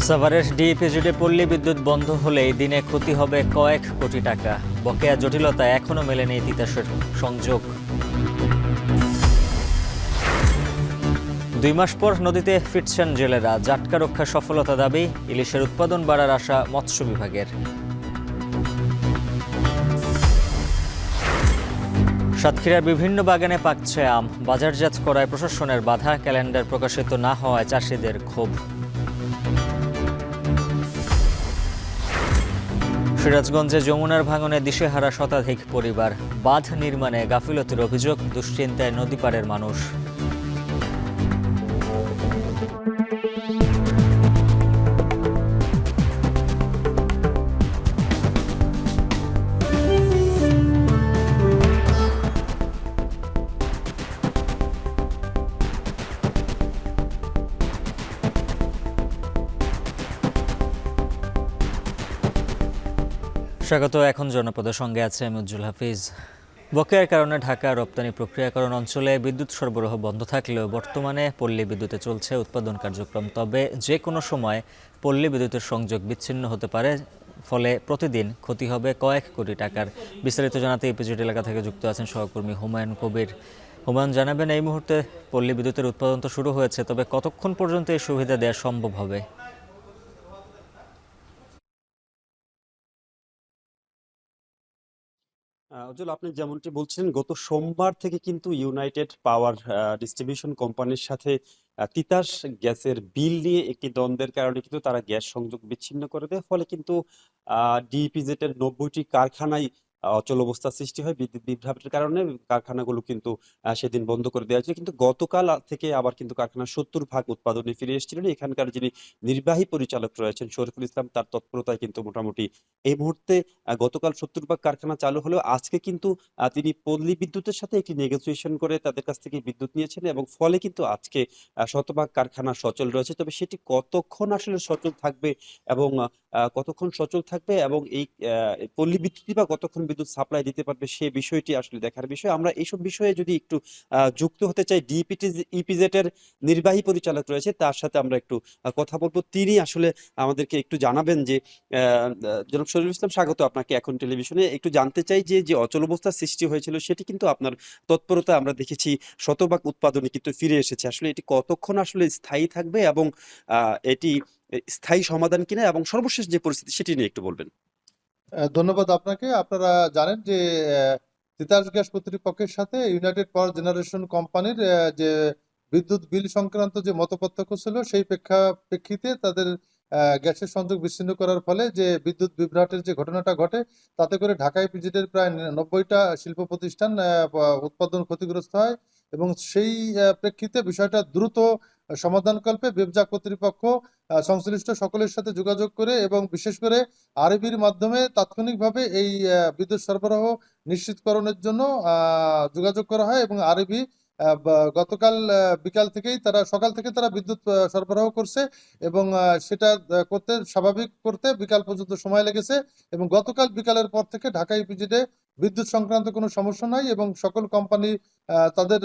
সাভারের ডিইপিজেডে পল্লী বিদ্যুৎ বন্ধ হলেই দিনে ক্ষতি হবে কয়েক কোটি টাকা। বকেয়া জটিলতা এখনও মেলেনি তিতাসের সংযোগ। 2 মাস পর নদীতে ফিরছেন জেলেরা। জাটকা রক্ষা সফলতা দাবি। ইলিশের উৎপাদন বাড়ার আশা মৎস্য বিভাগের। সাতক্ষীরার বিভিন্ন বাগানে পাকছে আম। বাজারজাত করায় প্রশাসনের বাধা। ক্যালেন্ডার প্রকাশিত না হওয়ায় চাষিদের ক্ষোভ। সিরাজগঞ্জে যমুনার ভাঙনে দিশেহারা শতাধিক পরিবার। বাঁধ নির্মাণে গাফিলতির অভিযোগ। দুশ্চিন্তায় নদী পাড়ের মানুষ। স্বাগত। এখন জনপদের সঙ্গে আছে আমি উজ্জ্বল হাফিজ। বকেয়ার কারণে ঢাকা রপ্তানি প্রক্রিয়াকরণ অঞ্চলে বিদ্যুৎ সরবরাহ বন্ধ থাকলেও বর্তমানে পল্লী বিদ্যুতে চলছে উৎপাদন কার্যক্রম। তবে যে কোনো সময় পল্লী বিদ্যুতের সংযোগ বিচ্ছিন্ন হতে পারে, ফলে প্রতিদিন ক্ষতি হবে কয়েক কোটি টাকার। বিস্তারিত জানাতে ইপিজেড এলাকা থেকে যুক্ত আছেন সহকর্মী হুমায়ুন কবির। হুমায়ুন, জানাবেন এই মুহূর্তে পল্লী বিদ্যুতের উৎপাদন তো শুরু হয়েছে, তবে কতক্ষণ পর্যন্ত এই সুবিধা দেওয়া সম্ভব হবে? উজ্জ্বল, আপনি যেমনটি বলছেন, গত সোমবার থেকে কিন্তু ইউনাইটেড পাওয়ার ডিস্ট্রিবিউশন কোম্পানির সাথে তিতাস গ্যাসের বিল নিয়ে একটি দ্বন্দ্বের কারণে কিন্তু তারা গ্যাস সংযোগ বিচ্ছিন্ন করে দেয়। ফলে কিন্তু ডিইপিজেড এর 90টি কারখানায় অচল অবস্থা সৃষ্টি হয় বিদ্যুৎ বিভ্রাটের কারণে। কারখানাগুলো কিন্তু সেদিন বন্ধ করে দেওয়া হয়েছিল, কিন্তু গতকাল থেকে আবার কিন্তু কারখানার 70% উৎপাদনে ফিরে এসেছিলেন। এখানকার যিনি নির্বাহী পরিচালক রয়েছেন শরীফুল ইসলাম, তার তৎপরতায় কিন্তু মোটামুটি এই মুহূর্তে গতকাল 70% কারখানা চালু হলেও আজকে কিন্তু তিনি পল্লী বিদ্যুতের সাথে একটি নেগোসিয়েশন করে তাদের কাছ থেকে বিদ্যুৎ নিয়েছেন, এবং ফলে কিন্তু আজকে 100% কারখানা সচল রয়েছে। তবে সেটি কতক্ষণ আসলে সচল থাকবে এবং কতক্ষণ সচল থাকবে এবং এই পল্লী বিদ্যুৎই বা কতক্ষণ বিদ্যুৎ সাপ্লাই দিতে পারবে, সে বিষয়টি আসলে দেখার বিষয়। আমরা এইসব বিষয়ে যদি একটু যুক্ত হতে চাই, ইপিজেড এর নির্বাহী পরিচালক রয়েছে, তার সাথে আমরা একটু কথা বলবো। তিনি আসলে আমাদেরকে একটু জানাবেন যে জনাব শরীফুল ইসলাম, স্বাগত আপনাকে এখন টেলিভিশনে। একটু জানতে চাই যে যে অচল অবস্থার সৃষ্টি হয়েছিল সেটি কিন্তু আপনার তৎপরতা আমরা দেখেছি 100% উৎপাদনে কিন্তু ফিরে এসেছে। আসলে এটি কতক্ষণ আসলে স্থায়ী থাকবে এবং এটি স্থায়ী সমাধান কিনা, এবং সর্বশেষ যে পরিস্থিতি সেটি নিয়ে একটু বলবেন। ধন্যবাদ আপনাকে। আপনারা জানেন যে তিতাস গ্যাস কর্তৃপক্ষের সাথে ইউনাইটেড পাওয়ার জেনারেশন কোম্পানির যে বিদ্যুৎ বিল সংক্রান্ত যে মতপার্থক্য ছিল, সেই প্রেক্ষিতে তাদের গ্যাসের সংযোগ বিচ্ছিন্ন করার ফলে যে বিদ্যুৎ বিভ্রাটের যে ঘটনাটা ঘটে, তাতে করে ঢাকা ইপিজেডের প্রায় 90টা শিল্প প্রতিষ্ঠান উৎপাদন ক্ষতিগ্রস্ত হয়। এবং সেই প্রেক্ষিতে বিষয়টা দ্রুত সমাধানকল্পে বেবজা কর্তৃপক্ষ সংশ্লিষ্ট সকলের সাথে যোগাযোগ করে এবং বিশেষ করে আরবির মাধ্যমে তাৎক্ষণিকভাবে এই বিদ্যুৎ সরবরাহ নিশ্চিতকরণের জন্য যোগাযোগ করা হয়। এবং আরবি গতকাল সকাল থেকে তারা বিদ্যুৎ সরবরাহ করছে, এবং সেটা স্বাভাবিক করতে বিকাল পর্যন্ত সময় লেগেছে। এবং গতকাল বিকালের পর থেকে ঢাকা ইপিজেডে বিদ্যুৎ সংক্রান্ত কোনো সমস্যা নাই, এবং সকল কোম্পানি তাদের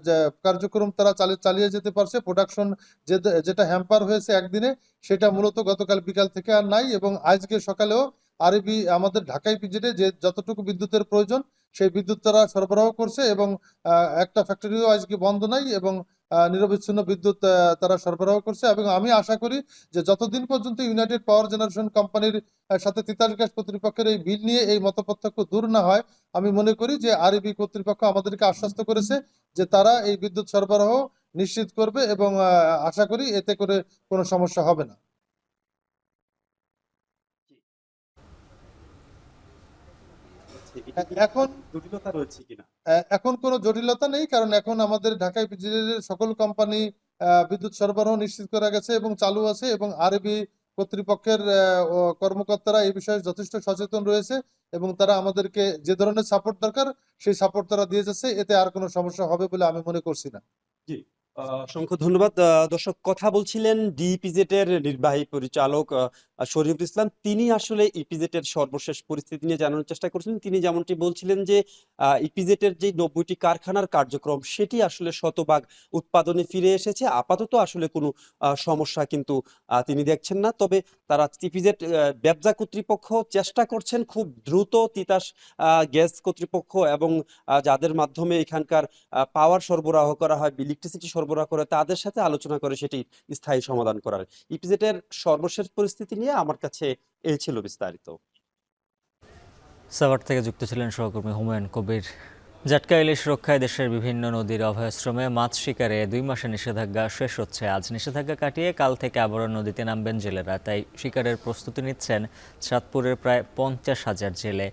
যে কার্যক্রম তারা চালিয়ে যেতে পারছে। প্রোডাকশন যেটা হ্যাম্পার হয়েছে একদিনে, সেটা মূলত গতকাল বিকাল থেকে আর নাই। এবং আজকে সকালেও আরবি আমাদের ঢাকা ইপিজেডে যে যতটুকু বিদ্যুতের প্রয়োজন সেই বিদ্যুৎ তারা সরবরাহ করছে, এবং একটা ফ্যাক্টরিও আজকে বন্ধ নাই, এবং নিরবিচ্ছিন্ন বিদ্যুৎ তারা সরবরাহ করছে। এবং আমি আশা করি যে যতদিন পর্যন্ত ইউনাইটেড পাওয়ার জেনারেশন কোম্পানির সাথে তিতাস গ্যাস কর্তৃপক্ষের এই বিল নিয়ে এই মতপার্থক্য দূর না হয়, আমি মনে করি যে আরবি কর্তৃপক্ষ আমাদেরকে আশ্বস্ত করেছে যে তারা এই বিদ্যুৎ সরবরাহ নিশ্চিত করবে, এবং আশা করি এতে করে কোনো সমস্যা হবে না। এখন জটিলতা রয়েছে কিনা? এখন কোনো জটিলতা নেই, কারণ এখন আমাদের ঢাকা ইপিজেডের সকল কোম্পানি বিদ্যুৎ সরবরাহ নিশ্চিত করা গেছে এবং চালু আছে, এবং আরবি কর্তৃপক্ষের কর্মকর্তারা এই বিষয়ে যথেষ্ট সচেতন রয়েছে, এবং তারা আমাদেরকে যে ধরনের সাপোর্ট দরকার সেই সাপোর্ট তারা দিয়ে যাচ্ছে। এতে আর কোনো সমস্যা হবে বলে আমি মনে করছি না। জি, অসংখ্য ধন্যবাদ। দর্শক, কথা বলছিলেন ডিইপিজেড এর নির্বাহী পরিচালক শরীফুল ইসলাম। তিনি আসলে ইপিজেড এর সর্বশেষ পরিস্থিতি নিয়ে জানানোর চেষ্টা করছিলেন। তিনি যেমনটি বলছিলেন যে ইপিজেড এর যে ৯০টি কারখানার কার্যক্রম সেটি আসলে শতভাগ উৎপাদনে ফিরে এসেছে। আপাতত আসলে কোনো সমস্যা কিন্তু তিনি দেখছেন না। তবে তারা ইপিজেড ব্যবসা কর্তৃপক্ষ চেষ্টা করছেন খুব দ্রুত তিতাস গ্যাস কর্তৃপক্ষ এবং যাদের মাধ্যমে এখানকার পাওয়ার সরবরাহ করা হয়, ইলেকট্রিসিটি সরবরাহ করে, তাদের সাথে আলোচনা করে সেটি স্থায়ী সমাধান করার। ইপিজেড এর সর্বশেষ পরিস্থিতি নিয়ে আমার কাছে এই ছিল বিস্তারিত। সাভার থেকে যুক্ত ছিলেন সহকর্মী হুমায়ুন কবির। জাটকা ইলিশ রক্ষায় দেশের বিভিন্ন নদীর অভয়াশ্রমে মাছ শিকারে ২ মাসের নিষেধাজ্ঞা শেষ হচ্ছে আজ। নিষেধাজ্ঞা কাটিয়ে কাল থেকে আবারও নদীতে নামবেন জেলেরা। তাই শিকারের প্রস্তুতি নিচ্ছেন চাঁদপুরের প্রায় ৫০,০০০ জেলে।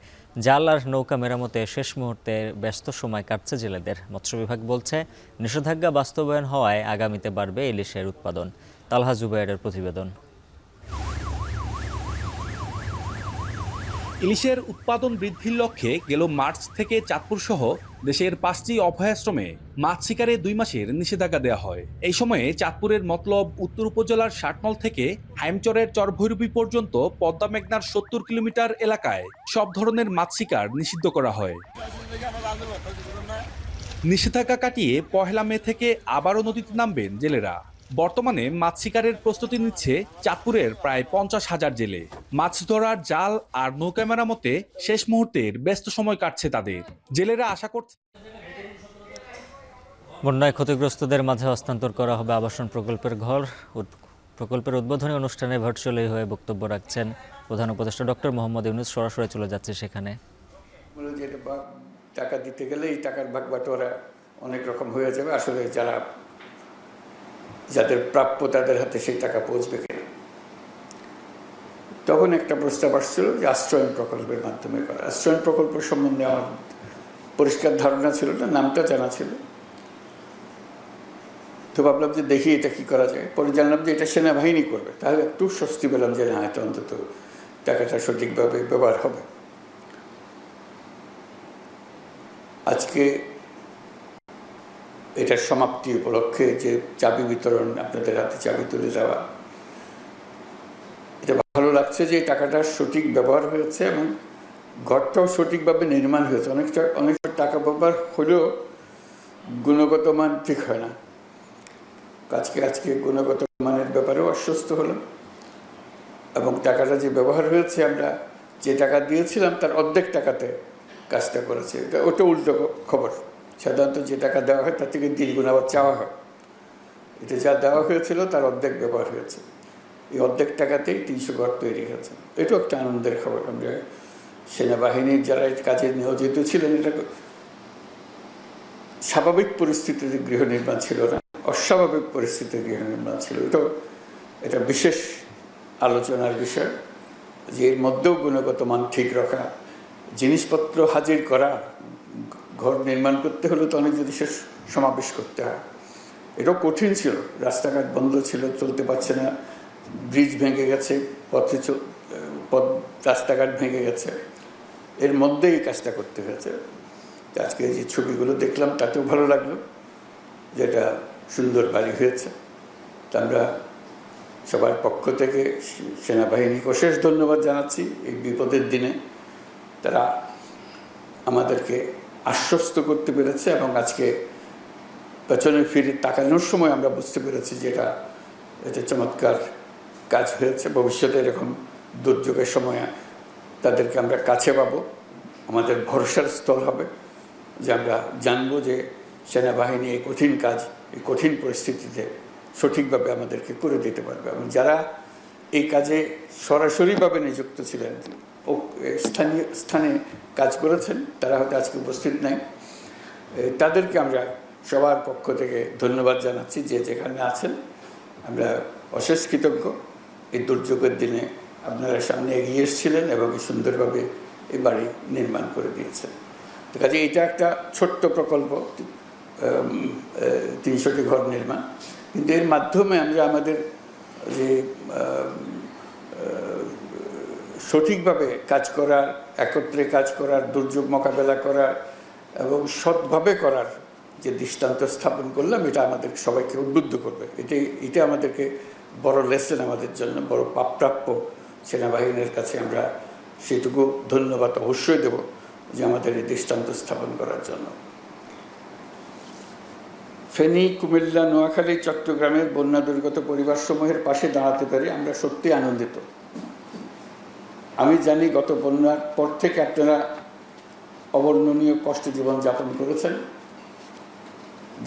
জাল আর নৌকা মেরামতে শেষ মুহূর্তে ব্যস্ত সময় কাটছে জেলেদের। মৎস্য বিভাগ বলছে, নিষেধাজ্ঞা বাস্তবায়ন হওয়ায় আগামীতে বাড়বে ইলিশের উৎপাদন। তালহা জুবায়েরের প্রতিবেদন। ইলিশের উৎপাদন বৃদ্ধির লক্ষ্যে গেল মার্চ থেকে চাঁদপুর সহ দেশের ৫টি অভয়াশ্রমে মাছ শিকারে ২ মাসের নিষেধাজ্ঞা দেওয়া হয়। এই সময়ে চাঁদপুরের মতলব উত্তর উপজেলার ষাটমল থেকে হাইমচরের চরভৈরবী পর্যন্ত পদ্মা মেঘনার ৭০ কিলোমিটার এলাকায় সব ধরনের মাছ শিকার নিষিদ্ধ করা হয়। নিষেধাজ্ঞা কাটিয়ে ১ মে থেকে আবারও নদীতে নামবেন জেলেরা। বর্তমানে মাছ শিকারের প্রস্তুতি নিচ্ছে চাঁদপুরের প্রায় ৫০,০০০ জেলে। মাছ ধরার জাল আর নৌকা মেরামতে শেষ মুহূর্তের ব্যস্ত সময় কাটছে তাদের। জেলেরা আশা করছে বন্যায় ক্ষতিগ্রস্তদের মাঝে হস্তান্তর করা হবে আবাসন প্রকল্পের ঘর। প্রকল্পের উদ্বোধনী অনুষ্ঠানে ভার্চুয়ালি হয়ে বক্তব্য রাখছেন প্রধান উপদেষ্টা ডক্টর মোহাম্মদ ইউনূস। সরাসরি চলে যাচ্ছে সেখানে। টাকা দিতে গেলে এই টাকার ভাগ বাটোয়ারা অনেক রকম হয়ে যাবে। আসলে যাদের প্রাপ্য তাদের হাতে সেই টাকা পৌঁছবে কিনা, তখন একটা প্রস্তাব আসছিল যে আশ্রয়ণ প্রকল্পের মাধ্যমে করা। আশ্রয়ণ প্রকল্প সম্বন্ধে আমার পরিষ্কার ধারণা ছিল না, নামটা জানা ছিল। তো ভাবলাম যে দেখি এটা কি করা যায়। পরে জানলাম যে এটা সেনাবাহিনী করবে, তাহলে একটু স্বস্তি পেলাম যে না, এটা অন্তত টাকাটা সঠিকভাবে ব্যবহার হবে। আজকে এটার সমাপ্তি উপলক্ষে যে চাবি বিতরণ, আপনাদের হাতে চাবি তুলে দেওয়া, এটা ভালো লাগছে যে টাকাটা সঠিক ব্যবহার হয়েছে এবং ঘরটাও সঠিকভাবে নির্মাণ হয়েছে। অনেক টাকা ব্যবহার হলেও গুণগত মান ঠিক হয় না। আজকে গুণগত মানের ব্যাপারেও আশ্বস্ত হলাম এবং টাকাটা যে ব্যবহার হয়েছে, আমরা যে টাকা দিয়েছিলাম তার অর্ধেক টাকাতে কাজটা করেছে। ওটা উল্টো খবর। সাধারণত যে টাকা দেওয়া হয় তার থেকে দ্বিগুণ আবার চাওয়া হয়। এটা যা দেওয়া হয়েছিল তার অর্ধেক ব্যবহার হয়েছে। এই অর্ধেক টাকাতেই ৩০০ ঘর তৈরি হয়েছে। এটাও একটা আনন্দের খবর। আমরা সেনাবাহিনীর যারা এই কাজে নিয়োজিত ছিলেন, এটা স্বাভাবিক পরিস্থিতিতে গৃহ নির্মাণ ছিল না, অস্বাভাবিক পরিস্থিতিতে গৃহ নির্মাণ ছিল। এটা বিশেষ আলোচনার বিষয় যে এর মধ্যেও গুণগত মান ঠিক রাখা, জিনিসপত্র হাজির করা। ঘর নির্মাণ করতে হলে তো অনেক জিনিসের সমাবেশ করতে হয়। এটাও কঠিন ছিল। রাস্তাঘাট বন্ধ ছিল, চলতে পারছে না, ব্রিজ ভেঙে গেছে, রাস্তাঘাট ভেঙে গেছে, এর মধ্যেই এই কাজটা করতে হয়েছে। আজকে যে ছবিগুলো দেখলাম তাতেও ভালো লাগলো, যেটা সুন্দর বাড়ি হয়েছে। তা আমরা সবার পক্ষ থেকে সেনাবাহিনীকে অশেষ ধন্যবাদ জানাচ্ছি। এই বিপদের দিনে তারা আমাদেরকে আশ্বস্ত করতে পেরেছে এবং আজকে পেছনে ফিরে তাকানোর সময় আমরা বুঝতে পেরেছি যে এটা চমৎকার কাজ হয়েছে। ভবিষ্যতে এরকম দুর্যোগের সময় তাদেরকে আমরা কাছে পাবো, আমাদের ভরসার স্থল হবে, যে আমরা জানবো যে সেনাবাহিনী এই কঠিন কাজ, এই কঠিন পরিস্থিতিতে সঠিকভাবে আমাদেরকে করে দিতে পারবে। এবং যারা এই কাজে সরাসরিভাবে নিযুক্ত ছিলেন, স্থানে কাজ করেছেন, তারা হয়তো আজকে উপস্থিত নাই। তাদেরকে আমরা সবার পক্ষ থেকে ধন্যবাদ জানাচ্ছি, যে যেখানে আছেন। আমরা অশেষ কৃতজ্ঞ। এই দুর্যোগের দিনে আপনারা সামনে এগিয়ে এসেছিলেন এবং সুন্দরভাবে এই বাড়ি নির্মাণ করে দিয়েছেন। তো কাজে এটা একটা ছোট্ট প্রকল্প, ৩০০টি ঘর নির্মাণ, কিন্তু এর মাধ্যমে আমরা আমাদের যে সঠিকভাবে কাজ করার, একত্রে কাজ করার, দুর্যোগ মোকাবেলা করার এবং সৎভাবে করার যে দৃষ্টান্ত স্থাপন করলাম, এটা আমাদের সবাইকে উদ্বুদ্ধ করবে। এটা আমাদেরকে বড় লেসন, আমাদের জন্য বড় প্রাপ্য। সেনাবাহিনীর কাছে আমরা সেটুকু ধন্যবাদ অবশ্যই দেব যে আমাদের এই দৃষ্টান্ত স্থাপন করার জন্য। ফেনী, কুমিল্লা, নোয়াখালী, চট্টগ্রামের বন্যা দুর্গত পরিবারসমূহের পাশে দাঁড়াতে পেরে আমরা সত্যি আনন্দিত। আমি জানি গত বন্যার পর থেকে আপনারা অবর্ণনীয় কষ্টে জীবনযাপন করেছেন।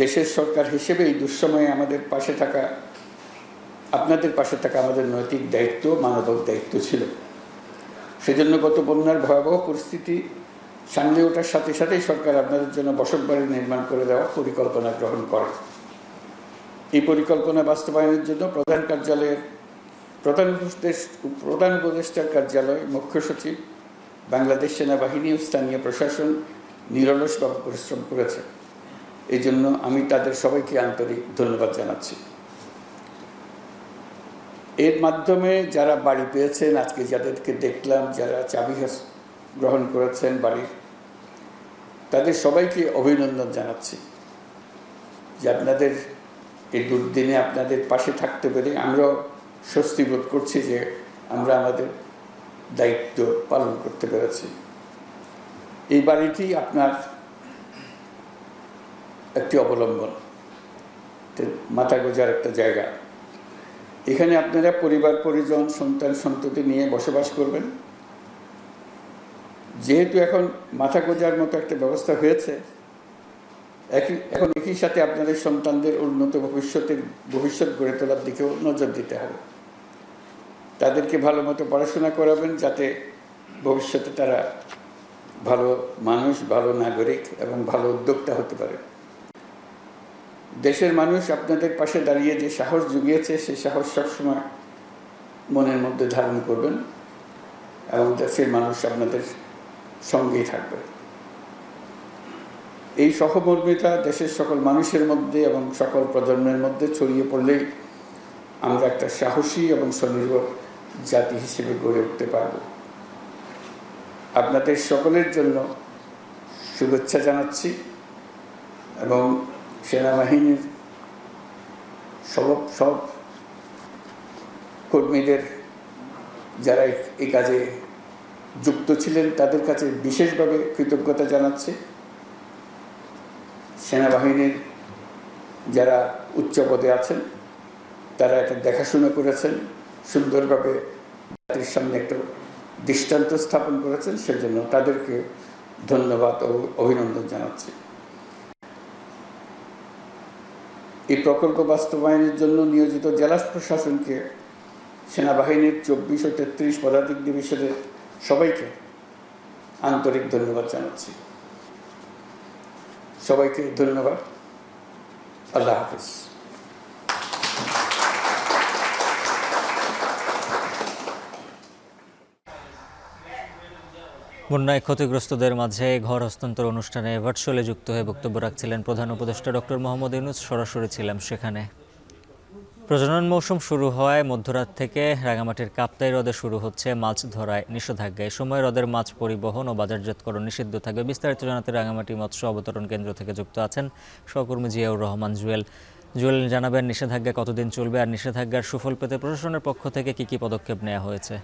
দেশের সরকার হিসেবে এই দুঃসময়ে আমাদের পাশে থাকা, আপনাদের পাশে থাকা আমাদের নৈতিক দায়িত্ব, মানবিক দায়িত্ব ছিল। সেজন্য গত বন্যার ভয়াবহ পরিস্থিতি সামলে ওঠার সাথে সাথেই সরকার আপনাদের জন্য বসতবাড়ি নির্মাণ করে দেওয়ার পরিকল্পনা গ্রহণ করে। এই পরিকল্পনা বাস্তবায়নের জন্য প্রধান উপদেষ্টার কার্যালয়, মুখ্য সচিব, বাংলাদেশ সেনাবাহিনী ও স্থানীয় প্রশাসন নিরলসভাবে পরিশ্রম করেছে। এই জন্য আমি তাদের সবাইকে আন্তরিক ধন্যবাদ জানাচ্ছি। এর মাধ্যমে যারা বাড়ি পেয়েছেন, আজকে যাদেরকে দেখলাম, যারা চাবি গ্রহণ করেছেন বাড়ির, তাদের সবাইকে অভিনন্দন জানাচ্ছি যে আপনাদের এই দুর্দিনে আপনাদের পাশে থাকতে পেরে আমরাও স্বস্তি বোধ করছি যে আমরা আমাদের দায়িত্ব পালন করতে পেরেছি। এই বাড়িটি আপনার একটি অবলম্বন, মাথা গোঁজার একটা জায়গা। এখানে আপনারা পরিবার পরিজন, সন্তান সন্ততি নিয়ে বসবাস করবেন। যেহেতু এখন মাথা গোঁজার মতো একটা ব্যবস্থা হয়েছে, এখন একই সাথে আপনাদের সন্তানদের উন্নত ভবিষ্যৎ গড়ে তোলার দিকেও নজর দিতে হবে। তাদেরকে ভালো মতো পড়াশোনা করাবেন, যাতে ভবিষ্যতে তারা ভালো মানুষ, ভালো নাগরিক এবং ভালো উদ্যোক্তা হতে পারে। দেশের মানুষ আপনাদের পাশে দাঁড়িয়ে যে সাহস জুগিয়েছে, সেই সাহস সবসময় মনের মধ্যে ধারণ করবেন এবং দেশের মানুষ আপনাদের সঙ্গেই থাকবে। এই সহমর্মিতা দেশের সকল মানুষের মধ্যে এবং সকল প্রজন্মের মধ্যে ছড়িয়ে পড়লেই আমরা একটা সাহসী এবং স্বনির্ভর জাতি হিসেবে গড়ে উঠতে পারব। আপনাদের সকলের জন্য শুভেচ্ছা জানাচ্ছি এবং সেনাবাহিনীর সব কর্মীদের যারা এই কাজে যুক্ত ছিলেন তাদের কাছে বিশেষভাবে কৃতজ্ঞতা জানাচ্ছি। সেনাবাহিনীর যারা উচ্চ পদে আছেন তারা এটা দেখাশোনা করেছেন, সুন্দরভাবে জাতির সামনে একটা দৃষ্টান্ত স্থাপন করেছেন, সেজন্য তাদেরকে ধন্যবাদ ও অভিনন্দন জানাচ্ছি। এই প্রকল্প বাস্তবায়নের জন্য নিয়োজিত জেলা প্রশাসনকে, সেনাবাহিনীর 24 ও 33 পদাতিক ডিভিশনের সবাইকে আন্তরিক ধন্যবাদ জানাচ্ছি। সবাইকে ধন্যবাদ। আল্লাহ হাফেজ। বন্যায় ক্ষতিগ্রস্তদের মাঝে ঘর হস্তান্তর অনুষ্ঠানে ভার্চুয়ালি যুক্ত হয়ে বক্তব্য রাখছিলেন প্রধান উপদেষ্টা ডক্টর মোহাম্মদ ইউনূস। সরাসরি ছিলাম সেখানে। প্রজনন মৌসুম শুরু হওয়ায় মধ্যরাত থেকে রাঙামাটির কাপ্তাই হ্রদে শুরু হচ্ছে মাছ ধরায় নিষেধাজ্ঞা। এই সময় হ্রদের মাছ পরিবহন ও বাজারজাতকরণ নিষিদ্ধ থাকবে। বিস্তারিত জানাতে রাঙামাটি মৎস্য অবতরণ কেন্দ্র থেকে যুক্ত আছেন সহকর্মী জিয়াউর রহমান জুয়েল। জানাবেন নিষেধাজ্ঞা কতদিন চলবে আর নিষেধাজ্ঞার সুফল পেতে প্রশাসনের পক্ষ থেকে কি পদক্ষেপ নেওয়া হয়েছে?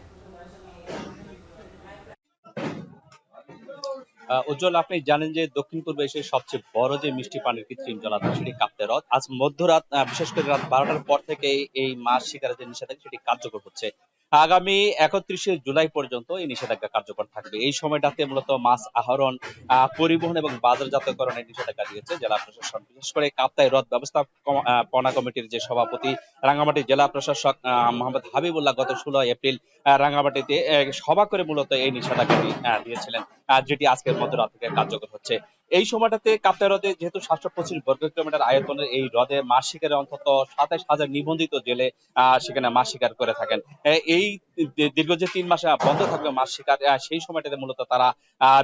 উজ্জ্বল, আপনি জানেন যে দক্ষিণ পূর্ব এশিয়ার সবচেয়ে বড় যে মিষ্টি পানির কৃত্রিম জলাধার সেটি কাপ্তাই হ্রদ। আজ মধ্যরাত বিশেষ করে রাত 12টার পর থেকে এই মাছ শিকারের যে নিষেধাজ্ঞা সেটি কার্যকর হচ্ছে। আগামী 31শে জুলাই পর্যন্ত এই নিষেধাজ্ঞা কার্যকর থাকবে। এই সময়টাতে মূলত মাছ আহরণ, পরিবহন এবং বাজারজাতকরণের নিষেধাজ্ঞা দিয়েছে জেলা প্রশাসন। বিশেষ করে কাপ্তাই হ্রদ ব্যবস্থাপনা কমিটির যে সভাপতি রাঙ্গামাটি জেলা প্রশাসক মোহাম্মদ হাবিবুল্লাহ গত 16 এপ্রিল রাঙ্গামাটিতে সভা করে মূলত এই নিষেধাজ্ঞাটি দিয়েছিলেন, যেটি আজকের মধ্যরাত থেকে কার্যকর হচ্ছে। এই সময়টাতে কাপ্তাই হ্রদে যেহেতু 725 বর্গ কিলোমিটার আয়তনের এই হ্রদে মাছ শিকারে অন্তত 27,000 নিবন্ধিত জেলে সেখানে মাছ শিকার করে থাকেন। এই দীর্ঘ যে 3 মাস বন্ধ থাকবে মাছ শিকার, সেই সময়টাতে মূলত তারা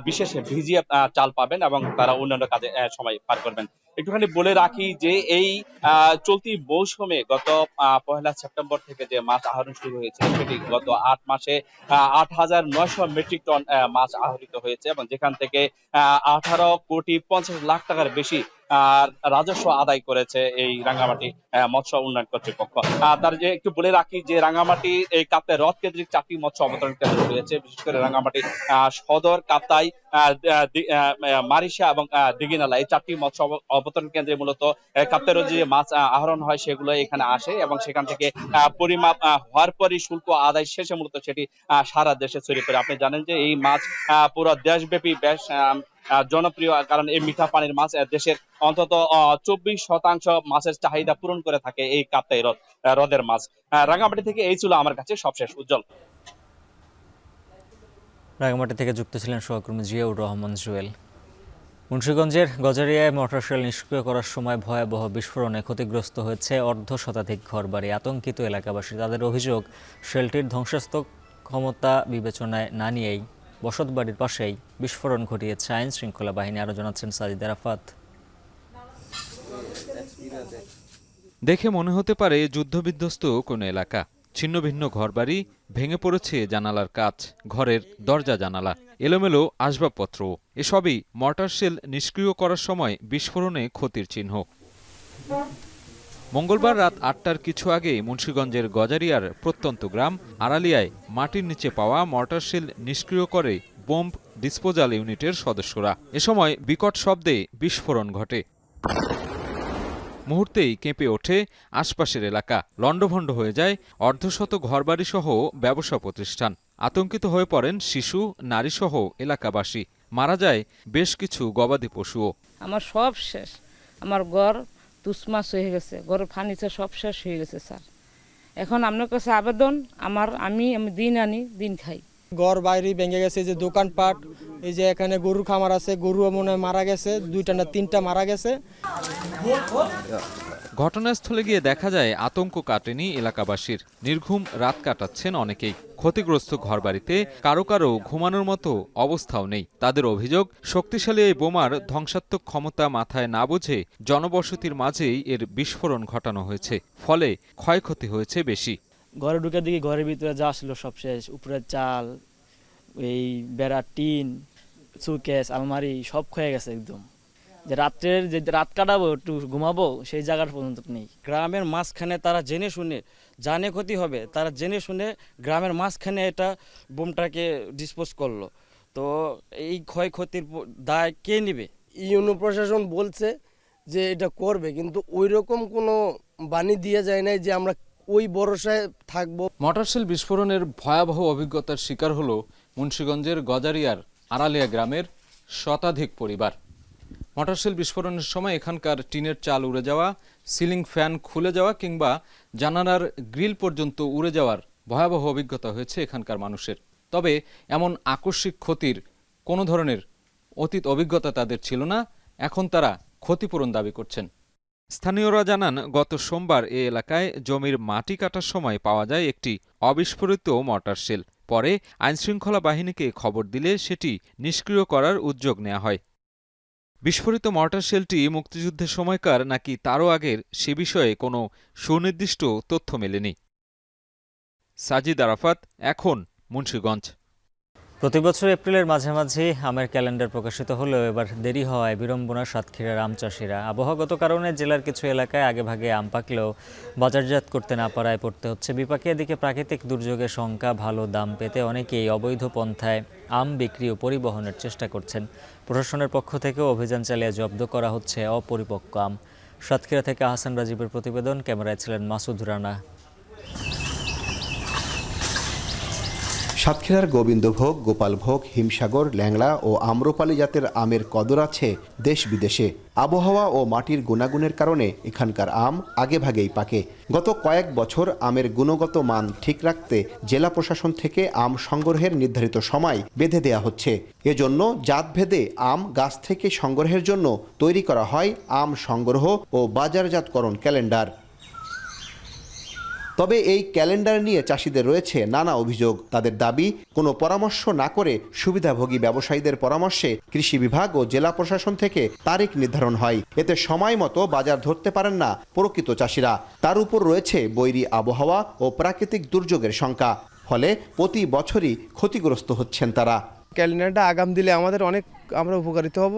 বিশেষ ভিজিয়ে চাল পাবেন এবং তারা অন্যান্য কাজে সময় পার করবেন। একটুখানি বলে রাখি যে এই চলতি মৌসুমে গত 1 সেপ্টেম্বর থেকে যে মাছ আহরণ শুরু হয়েছে সেটি গত 8 মাসে 8,900 মেট্রিক টন মাছ আহরিত হয়েছে এবং যেখান থেকে 18,50,00,000 টাকার বেশি রাজস্ব আদায় করেছে এই রাঙ্গামাটি মৎস্য উন্নয়ন কর্তৃপক্ষ। তার যে একটু বলে রাখি যে রাঙ্গামাটি এই কাপ্তাই হ্রদ কেন্দ্রিক 4টি মৎস্য অবতরণ কেন্দ্র রয়েছে, বিশেষ করে রাঙ্গামাটি সদর, কাপ্তাই, মারিশা এবং দিঘিনালা, এই 4টি মৎস্য অবতরণ কেন্দ্রে মূলত কাপ্তাই হ্রদে যে মাছ আহরণ হয় সেগুলো এখানে আসে এবং সেখান থেকে পরিমাপ হওয়ার পরই শুল্ক আদায় শেষে মূলত সেটি সারা দেশে ছড়িয়ে পড়ে। আপনি জানেন যে এই মাছ পুরো দেশব্যাপী বেশ জনপ্রিয়, কারণ এই মিঠা পানির মাছ দেশের অন্তত 24% মাছের চাহিদা পূরণ করে থাকে এই কাপ্তাই হ্রদের মাছ। রাঙ্গামাটি থেকে এই ছিল আমার কাছে সবশেষ। উজ্জ্বল। রাঙ্গামাটি থেকে যুক্ত ছিলেন সহকর্মী জিয়াউর রহমান জুয়েল। মুন্সিগঞ্জের গজারিয়ায় মোটর শেল নিষ্ক্রিয় করার সময় ভয়াবহ বিস্ফোরণে ক্ষতিগ্রস্ত হয়েছে অর্ধশতাধিক ঘরবাড়ি। আতঙ্কিত এলাকাবাসী। তাদের অভিযোগ, শেলটির ধ্বংসাত্মক ক্ষমতা বিবেচনায় না নিয়েই বসতবাড়ির পাশেই বিস্ফোরণ ঘটিয়েছে আইন শৃঙ্খলা বাহিনী। আরও জানাচ্ছেন সাজিদ আরাফাত। দেখে মনে হতে পারে যুদ্ধবিধ্বস্ত কোনো এলাকা। ছিন্ন ভিন্ন ঘরবাড়ি, ভেঙে পড়েছে জানালার কাচ, ঘরের দরজা জানালা, এলোমেলো আসবাবপত্র। এসবই মর্টার শেল নিষ্ক্রিয় করার সময় বিস্ফোরণে ক্ষতির চিহ্ন। মঙ্গলবার রাত 8টার কিছু আগে মুন্সিগঞ্জের গজারিয়ার প্রত্যন্ত গ্রাম আড়ালিয়ায় মাটির নিচে পাওয়া মর্টার শেল নিষ্ক্রিয় করে বোম্ব ডিসপোজাল ইউনিটের সদস্যরা। এ সময় বিকট শব্দে বিস্ফোরণ ঘটে। মুহূর্তেই কেঁপে ওঠে আশপাশের এলাকা। লণ্ডভণ্ড হয়ে যায় অর্ধশত ঘরবাড়িসহ ব্যবসা প্রতিষ্ঠান। আতঙ্কিত হয়ে পড়েন শিশু, নারীসহ এলাকাবাসী। মারা যায় বেশ কিছু গবাদি পশুও। আমার সব শেষ, আমার ঘর তুসমাস হয়ে গেছে, ঘরের ফার্নিচার সব শেষ হয়ে গেছে স্যার। এখন আপনার কাছে আবেদন, আমি দিন আনি দিন খাই। ঘর বাইরে ভেঙে গেছে, যে দোকানপাট, এই যে এখানে গরুর খামার আছে, গরু মনে হয় মারা গেছে, 2টা না 3টা মারা গেছে। ঘটনাস্থলে গিয়ে দেখা যায় আতঙ্ক কাটেনি এলাকাবাসীর। নির্ঘুম রাত কাটাচ্ছেন অনেকেই। ক্ষতিগ্রস্ত ঘরবাড়িতে কারো কারো ঘুমানোর মতো অবস্থাও নেই। তাদের অভিযোগ, শক্তিশালী এই বোমার ধ্বংসাত্মক ক্ষমতা মাথায় না বুঝে জনবসতির মাঝেই এর বিস্ফোরণ ঘটানো হয়েছে। ফলে ক্ষয়ক্ষতি হয়েছে বেশি। ঘরে ঢুকে দেখি ঘরের ভিতরে যা ছিল সব শেষ। উপরে চাল, এই বেড়া, টিন, সুকেস, আলমারি সব ক্ষয়ে গেছে একদম। যে রাত্রের যে রাত কাটাবো, একটু ঘুমাবো, সেই জায়গার পর্যন্ত নেই। গ্রামের মাঝখানে তারা জেনে শুনে, জানে ক্ষতি হবে, তারা জেনে শুনে গ্রামের মাঝখানে এটা বোমটাকে ডিসপোজ করলো। তো এই ক্ষয়ক্ষতির দায় কে নেবে? ইউনো প্রশাসন বলছে যে এটা করবে, কিন্তু ওই রকম কোনো বাণী দিয়ে যায় নাই যে আমরা ওই ভরসায় থাকবো। মর্টার শেল বিস্ফোরণের ভয়াবহ অভিজ্ঞতার শিকার হল মুন্সিগঞ্জের গজারিয়ার আড়ালিয়া গ্রামের শতাধিক পরিবার। মর্টার শেল বিস্ফোরণের সময় এখানকার টিনের চাল উড়ে যাওয়া, সিলিং ফ্যান খুলে যাওয়া কিংবা জানালার গ্রিল পর্যন্ত উড়ে যাওয়ার ভয়াবহ অভিজ্ঞতা হয়েছে এখানকার মানুষের। তবে এমন আকস্মিক ক্ষতির কোনো ধরনের অতীত অভিজ্ঞতা তাদের ছিল না। এখন তারা ক্ষতিপূরণ দাবি করছেন। স্থানীয়রা জানান, গত সোমবার এ এলাকায় জমির মাটি কাটার সময় পাওয়া যায় একটি অবিস্ফোরিত মর্টার শেল। পরে আইনশৃঙ্খলা বাহিনীকে খবর দিলে সেটি নিষ্ক্রিয় করার উদ্যোগ নেওয়া হয়। বিস্ফোরিত মর্টার শেলটি মুক্তিযুদ্ধের সময়কার নাকি তারও আগের সে বিষয়ে কোনো সুনির্দিষ্ট তথ্য মেলেনি। সাজিদ আরাফাত, এখন মুন্সিগঞ্জ। প্রতি বছর এপ্রিলের মাঝামাঝি আমের ক্যালেন্ডার প্রকাশিত হলেও এবার দেরি হওয়ায় বিড়ম্বনা সাতক্ষীরার আম চাষিরা। আবহাওয়াগত কারণে জেলার কিছু এলাকায় আগেভাগে আম পাকলেও বাজারজাত করতে না পারায় পড়তে হচ্ছে বিপাকে। এদিকে প্রাকৃতিক দুর্যোগের শঙ্কা, ভালো দাম পেতে অনেকেই অবৈধ পন্থায় আম বিক্রি ও পরিবহনের চেষ্টা করছেন। প্রশাসনের পক্ষ থেকেও অভিযান চালিয়ে জব্দ করা হচ্ছে অপরিপক্ক আম। সাতক্ষীরা থেকে আহসান রাজীবের প্রতিবেদন, ক্যামেরায় ছিলেন মাসুদ রানা। সাতক্ষীরার গোবিন্দভোগ, গোপালভোগ, হিমসাগর, ল্যাংড়া ও আম্রপালি জাতের আমের কদর আছে দেশ বিদেশে। আবহাওয়া ও মাটির গুণাগুণের কারণে এখানকার আম আগেভাগেই পাকে। গত কয়েক বছর আমের গুণগত মান ঠিক রাখতে জেলা প্রশাসন থেকে আম সংগ্রহের নির্ধারিত সময় বেঁধে দেয়া হচ্ছে। এজন্য জাতভেদে আম গাছ থেকে সংগ্রহের জন্য তৈরি করা হয় আম সংগ্রহ ও বাজারজাতকরণ ক্যালেন্ডার। তবে এই ক্যালেন্ডার নিয়ে চাষিদের রয়েছে নানা অভিযোগ। তাদের দাবি, কোনো পরামর্শ না করে সুবিধাভোগী ব্যবসায়ীদের পরামর্শে কৃষি বিভাগ ও জেলা প্রশাসন থেকে তারিখ নির্ধারণ হয়। এতে সময় মতো বাজার ধরতে পারেন না প্রকৃত চাষিরা। তার উপর রয়েছে বৈরী আবহাওয়া ও প্রাকৃতিক দুর্যোগের শঙ্কা। ফলে প্রতি বছরই ক্ষতিগ্রস্ত হচ্ছেন তারা। ক্যালেন্ডারটা আগাম দিলে আমরা উপকারিত হব,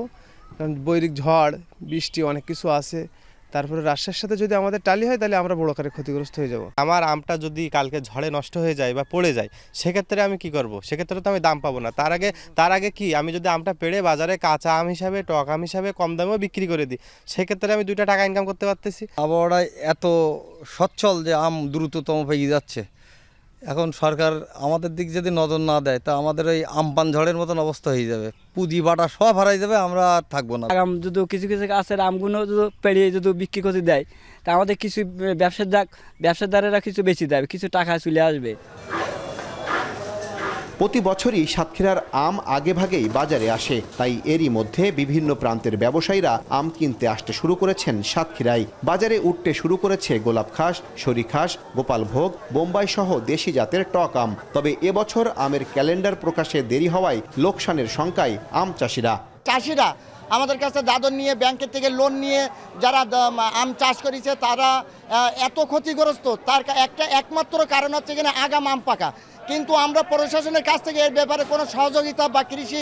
কারণ বৈরিক ঝড় বৃষ্টি অনেক কিছু আছে, তারপরে রাজশাহীর সাথে যদি আমাদের টালি হয় তাহলে আমরা বড় আকারে ক্ষতিগ্রস্ত হয়ে যাব। আমার আমটা যদি কালকে ঝড়ে নষ্ট হয়ে যায় বা পড়ে যায়, সেক্ষেত্রে আমি কি করব? সেক্ষেত্রে তো আমি দাম পাবো না। তার আগে কি আমি যদি আমটা পেড়ে বাজারে কাঁচা আম হিসাবে, টক আম হিসাবে কম দামেও বিক্রি করে দিই, সেক্ষেত্রে আমি 2টা টাকা ইনকাম করতে পারতেছি। আবহাওয়াটা এত সচ্ছল যে আম দ্রুততম পেয়ে যাচ্ছে। এখন সরকার আমাদের দিক যদি নজর না দেয় তা আমাদের ওই আমপান ঝড়ের মতন অবস্থা হয়ে যাবে, পুঁজি বাটা সব হারাই যাবে, আমরা আর থাকবো না। আম যদি কিছু কিছু গাছের আমগুলো যদি পেড়িয়ে যদি বিক্রি করে দেয় তা আমাদের কিছু ব্যবসাদারেরা কিছু বেশি দেবে, কিছু টাকা চলে আসবে। প্রতি বছরই সাতক্ষীরার আম আগেভাগেই বাজারে আসে, তাই এরই মধ্যে বিভিন্ন প্রান্তের ব্যবসায়ীরা আম কিনতে আসতে শুরু করেছেন সাতক্ষীরায়। বাজারে উঠতে শুরু করেছে গোলাপখাস, শরীখাস, গোপালভোগ, বোম্বাই সহ দেশি জাতের টক আম। তবে এবছর আমের ক্যালেন্ডার প্রকাশে দেরি হওয়ায় লোকসানের শঙ্কায় আম চাষিরা আমাদের কাছে দাদন নিয়ে ব্যাংকের থেকে লোন নিয়ে যারা আম চাষ করেছে তারা এত ক্ষতিগ্রস্ত, তার একমাত্র কারণ হচ্ছে কিনা আগাম আম পাকা। কিন্তু আমরা প্রশাসনের কাছ থেকে এর ব্যাপারে কোনো সহযোগিতা বা কৃষি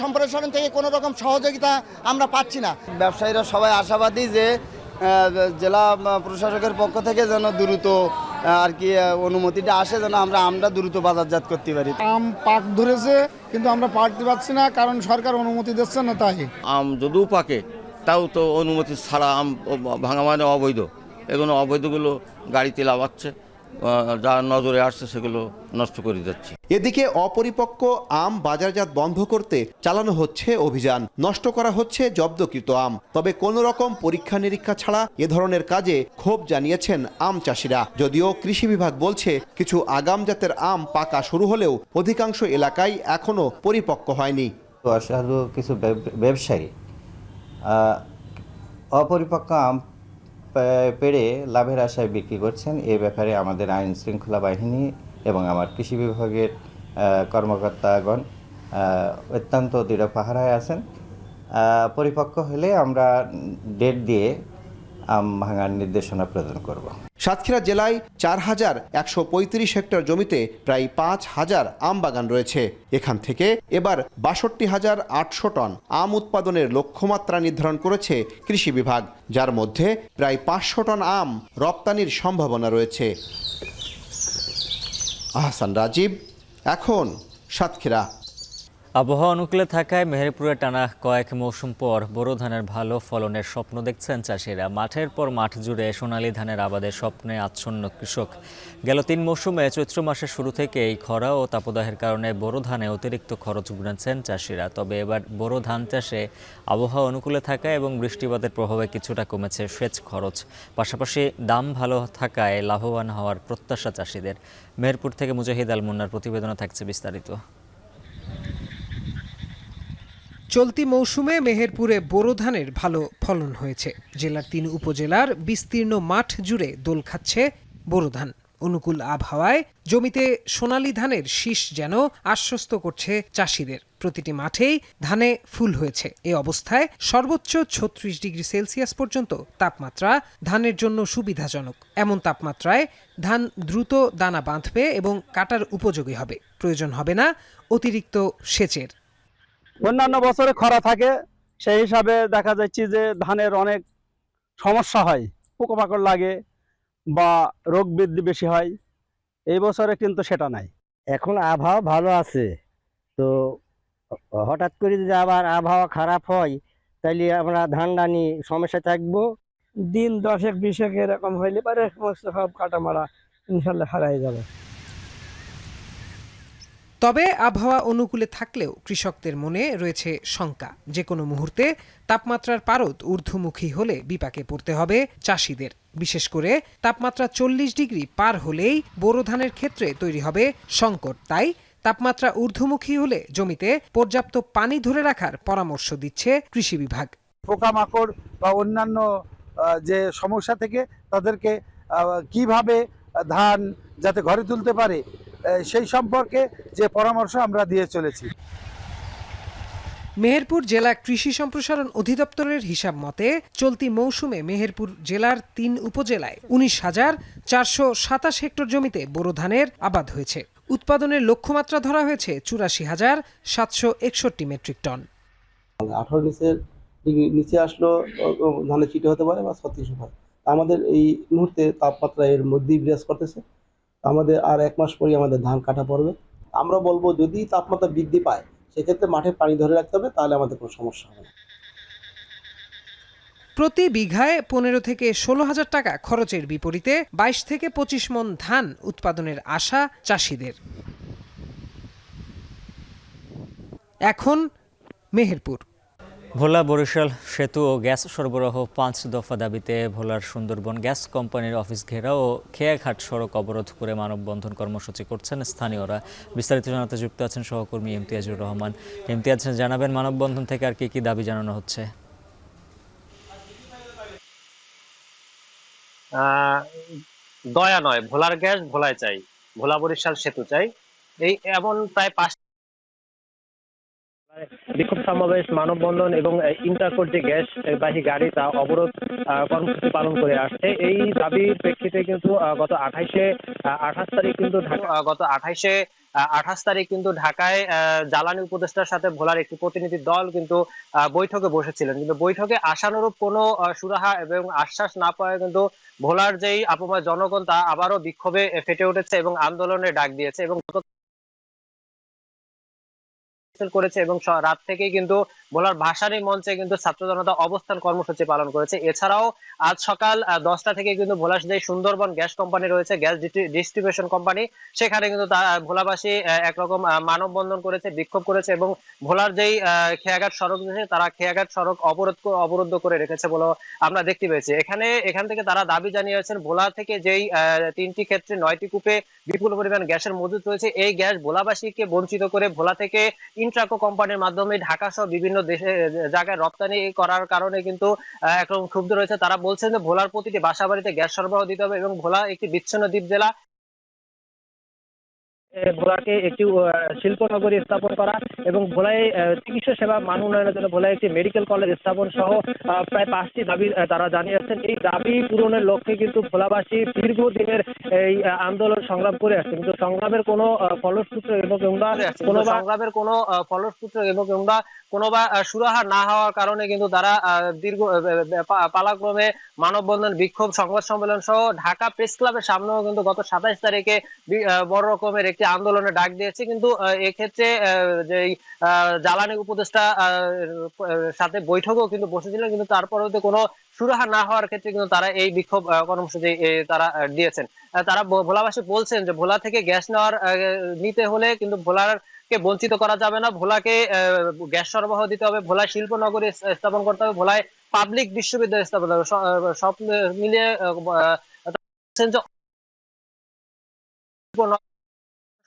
সম্প্রসারণ থেকে কোনো রকম সহযোগিতা আমরা পাচ্ছি না। ব্যবসায়ীরা সবাই আশাবাদী যে জেলা প্রশাসকের পক্ষ থেকে যেন দ্রুত আর কি অনুমতিটা আসে, যেন আমরা আমটা দ্রুত বাজারজাত করতে পারি। আম পাক ধরেছে কিন্তু আমরা পাকতে পারছি না, কারণ সরকার অনুমতি দিচ্ছে না। তাই আম যদিও পাকে তাও তো অনুমতি ছাড়া আম ভাঙা মানে অবৈধ। এগুলো অবৈধগুলো গাড়িতে লাগাচ্ছে, যা নজরে আসছে সেগুলো নষ্ট করে যাচ্ছে। এদিকে অপরিপক্ক আম বাজারজাত বন্ধ করতে চালানো হচ্ছে অভিযান। নষ্ট করা হচ্ছে জব্দকৃত আম। তবে কোনো রকম পরীক্ষা নিরীক্ষা ছাড়া এ ধরনের কাজে ক্ষোভ জানিয়েছেন আম চাষিরা। যদিও কৃষি বিভাগ বলছে কিছু আগাম জাতের আম পাকা শুরু হলেও অধিকাংশ এলাকায় এখনো পরিপক্ক হয়নি। অসাধু কিছু ব্যবসায়ী অপরিপক্ক আম পেড়ে লাভের আশায় বিক্রি করছেন। এ ব্যাপারে আমাদের আইন শৃঙ্খলা বাহিনী এবং আমার কৃষি বিভাগের কর্মকর্তাগণ অত্যন্ত দৃঢ় পাহারায় আছেন। পরিপক্ক হলে আমরা ডেট দিয়ে আম ভাঙার নির্দেশনা প্রদান করব। সাতক্ষীরা জেলায় ৪,১৩৫ হেক্টর জমিতে প্রায় ৫,০০০ আম বাগান রয়েছে। এখান থেকে এবার ৬২,৮০০ টন আম উৎপাদনের লক্ষ্যমাত্রা নির্ধারণ করেছে কৃষি বিভাগ, যার মধ্যে প্রায় ৫০০ টন আম রপ্তানির সম্ভাবনা রয়েছে। আহসান রাজীব, এখন সাতক্ষীরা। আবহাওয়া অনুকূলে থাকায় মেহেরপুরে টানা কয়েক মৌসুম পর বোরো ধানের ভালো ফলনের স্বপ্ন দেখছেন চাষিরা। মাঠের পর মাঠ জুড়ে সোনালী ধানের আবাদের স্বপ্নে আচ্ছন্ন কৃষক। গেল ৩ মৌসুমে চৈত্র মাসের শুরু থেকেই খরা ও তাপদাহের কারণে বোরো ধানে অতিরিক্ত খরচ গুনেছেন চাষিরা। তবে এবার বোরো ধান চাষে আবহাওয়া অনুকূলে থাকায় এবং বৃষ্টিপাতের প্রভাবে কিছুটা কমেছে সেচ খরচ। পাশাপাশি দাম ভালো থাকায় লাভবান হওয়ার প্রত্যাশা চাষিদের। মেহেরপুর থেকে মুজাহিদ আল মুন্নার প্রতিবেদনে থাকছে বিস্তারিত। চলতি মৌসুমে মেহেরপুরে বোরো ধানের ভালো ফলন হয়েছে। জেলার ৩ উপজেলার বিস্তীর্ণ মাঠ জুড়ে দোল খাচ্ছে বোরো ধান। অনুকূল আবহাওয়ায় জমিতে সোনালী ধানের শীষ যেন আশ্বস্ত করছে চাষিদের। প্রতিটি মাঠেই ধানে ফুল হয়েছে। এ অবস্থায় সর্বোচ্চ ৩৬ ডিগ্রি সেলসিয়াস পর্যন্ত তাপমাত্রা ধানের জন্য সুবিধাজনক। এমন তাপমাত্রায় ধান দ্রুত দানা বাঁধবে এবং কাটার উপযোগী হবে। প্রয়োজন হবে না অতিরিক্ত সেচের। অন্যান্য বছরে খরা থাকে, সেই হিসাবে দেখা যাচ্ছে যে ধানের অনেক সমস্যা হয়, পোকামাকড় লাগে বা রোগ বৃদ্ধি বেশি হয়। এই বছরে কিন্তু সেটা নাই। এখন আবহাওয়া ভালো আছে, তো হঠাৎ করে যদি আবার আবহাওয়া খারাপ হয় তাহলে আমরা ধান দানি সমস্যা থাকবো। দিন 10-20 এরকম হইলে পারে সব কাটামারা ইনশাল্লাহ হারাই যাবে। তবে আবহাওয়া অনুকূলে থাকলেও কৃষকদের মনে রয়েছে শঙ্কা। যে কোনো মুহূর্তে তাপমাত্রার পারদ ঊর্ধ্বমুখী হলে বিপাকে পড়তে হবে চাষিদের। বিশেষ করে তাপমাত্রা ৪০ ডিগ্রি পার হলেই বোরো ধানের ক্ষেত্রে তৈরি হবে সংকট। তাই তাপমাত্রা ঊর্ধ্বমুখী হলে জমিতে পর্যাপ্ত পানি ধরে রাখার পরামর্শ দিচ্ছে কৃষি বিভাগ। পোকামাকড় বা অন্যান্য যে সমস্যা থেকে তাদেরকে কিভাবে ধান যাতে ঘরে তুলতে পারে সেই সম্পর্কে যে পরামর্শ আমরা দিয়ে চলেছি। মেহেরপুর জেলা কৃষি সম্প্রসারণ অধিদপ্তরের হিসাব মতে চলতি মৌসুমে মেহেরপুর জেলার ৩ উপজেলায় ১৯,৪২৭ হেক্টর জমিতে বোরো ধানের আবাদ হয়েছে। উৎপাদনের লক্ষ্যমাত্রা ধরা হয়েছে ৮৪,৭৬১ মেট্রিক টন। 18 নিচের নিচে আসলো ধানে চিটে হতে পারে বা ছত্রিশ হয়। আমাদের এই মুহূর্তে তাপমাত্রা এর মধ্যেই বিরাজ করতেছে। আমাদের আর 1 মাস পরেই আমাদের ধান কাটা পড়বে। আমরা বলবো যদি তাপমাত্রা বৃদ্ধি পায় সেক্ষেত্রে মাঠে পানি ধরে রাখতে হবে, তাহলে আমাদের কোনো সমস্যা হবে না। প্রতি বিঘায় 15 থেকে 16,000 টাকা খরচের বিপরীতে 22 থেকে 25 মণ ধান উৎপাদনের আশা চাষিদের। এখন মেহেরপুর। ভোলা বরিশাল সেতু ও গ্যাস সরবরাহ 5 দফা দাবিতে ভোলার সুন্দরবন গ্যাস কোম্পানির অফিস ঘেরাও ও খেয়াঘাট সড়ক অবরোধ করে মানববন্ধন কর্মসূচি করছেন স্থানীয়রা। বিস্তারিত জানাতে যুক্ত আছেন সহকর্মী ইমতিয়াজুর রহমান। ইমতিয়াজ, জানাবেন মানববন্ধন থেকে আর কি দাবি জানানো হচ্ছে? দয়া নয়, ভোলার গ্যাস ভোলায় চাই, ভোলা বরিশাল সেতু চাই, এই এমন প্রায় 5 বিক্ষোভ সমাবেশ, মানববন্ধন এবং ইন্টারকোর্ট যে গ্যাস বাহী গাড়ি তা অবরোধ কর্মসূচি পালন করে আসছে। এই দাবির প্রেক্ষিতে কিন্তু গত 28 তারিখ কিন্তু ঢাকায় জ্বালানি উপদেষ্টার সাথে ভোলার একটি প্রতিনিধি দল কিন্তু বৈঠকে বসেছিলেন, কিন্তু বৈঠকে আশানুরূপ কোনো সুরাহা এবং আশ্বাস না পাওয়ায় কিন্তু ভোলার যেই আপময় জনগণ তা আবারও বিক্ষোভে ফেটে উঠেছে এবং আন্দোলনের ডাক দিয়েছে এবং করেছে এবং রাত থেকেই কিন্তু ভোলার ভাসানী মঞ্চে কিন্তু ছাত্র জনতা অবস্থান কর্মসূচি পালন করেছে। এছাড়াও আজ সকাল 10টা থেকে কিন্তু ভোলার যে সুন্দরবন গ্যাস কোম্পানি রয়েছে, গ্যাস ডিস্ট্রিবিউশন কোম্পানি, সেখানে কিন্তু ভোলাবাসী একরকম মানববন্ধন করেছে, বিক্ষোভ করেছে এবং ভোলার যেই খেয়াঘাট সড়ক রয়েছে তারা খেয়াঘাট সড়ক অবরুদ্ধ করে রেখেছে বলে আমরা দেখতে পেয়েছি। এখান থেকে তারা দাবি জানিয়েছেন ভোলা থেকে যেই 3টি ক্ষেত্রে 9টি কূপে বিপুল পরিমাণ গ্যাসের মজুদ রয়েছে, এই গ্যাস ভোলাবাসীকে বঞ্চিত করে ভোলা থেকে ইন্ট্রাকো কোম্পানির মাধ্যমে ঢাকা সহ বিভিন্ন দেশে জায়গায় রপ্তানি করার কারণে কিন্তু একরকম ক্ষুব্ধ রয়েছে। তারা বলছেন যে ভোলার প্রতিটি বাসাবাড়িতে গ্যাস সরবরাহ দিতে হবে এবং ভোলা একটি বিচ্ছিন্ন দ্বীপ জেলা, ভোলাকে একটি শিল্প নগরী স্থাপন করা এবং ভোলায় চিকিৎসা সেবা মান উন্নয়নের জন্য ভোলায় একটি মেডিকেল কলেজ স্থাপন সহ প্রায় 5টি দাবি তারা জানিয়েছেন। এই দাবি পূরণের লক্ষ্যে কিন্তু ভোলাবাসী দীর্ঘদিনের এই আন্দোলন সংগ্রাম করে আসছে, কিন্তু সংগ্রামের কোনো ফলসূত্র এবং কোনোবা সুরাহা না হওয়ার কারণে কিন্তু তারা দীর্ঘ পালাক্রমে মানববন্ধন, বিক্ষোভ, সংবাদ সম্মেলন সহ ঢাকা প্রেস ক্লাবের সামনেও কিন্তু গত 27 তারিখে বড় রকমের একটি আন্দোলনে ডাক দিয়েছে। কিন্তু এক্ষেত্রে যে জ্বালানি উপদেষ্টা সাথে বৈঠকও কিন্তু বসেছিলেন, কিন্তু তারপরেও কোনো সুরাহা না হওয়ার ক্ষেত্রে কিন্তু তারা এই বিক্ষোভ কর্মসূচি তারা দিয়েছেন। তারা ভোলাবাসী বলছেন যে ভোলা থেকে গ্যাস নিতে হলে কিন্তু ভোলাকে বঞ্চিত করা যাবে না, ভোলাকে গ্যাস সরবরাহ দিতে হবে, ভোলায় শিল্প নগরী স্থাপন করতে হবে, ভোলায় পাবলিক বিশ্ববিদ্যালয় স্থাপন করতে হবে, সব মিলিয়ে